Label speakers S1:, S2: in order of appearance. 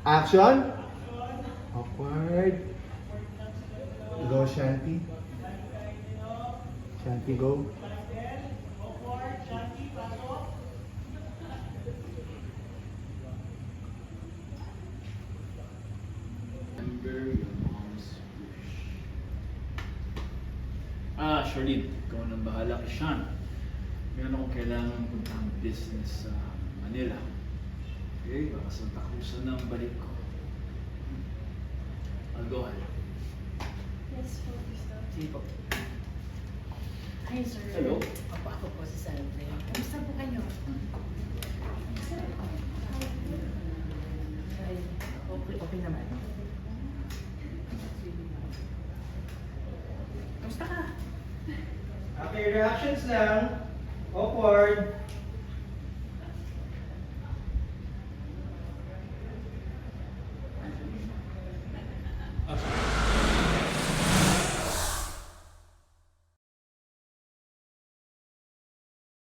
S1: Action. Awkward. Go, Shanti. Shanti, go.
S2: Remember your mom's wish.
S3: Charlene, ikaw nang bahala kay Sean. Meron akong kailangan puntang business sa Manila. Okay, baka sa takusan ng balik ko. I'll go ahead.
S4: Yes po, gusto.
S3: Sige po.
S4: Hi, sir.
S3: Hello.
S4: Ako po si Salve. Kamusta po kayo? Ay, okay naman. Kamusta ka?
S1: Okay, reactions lang. Awkward.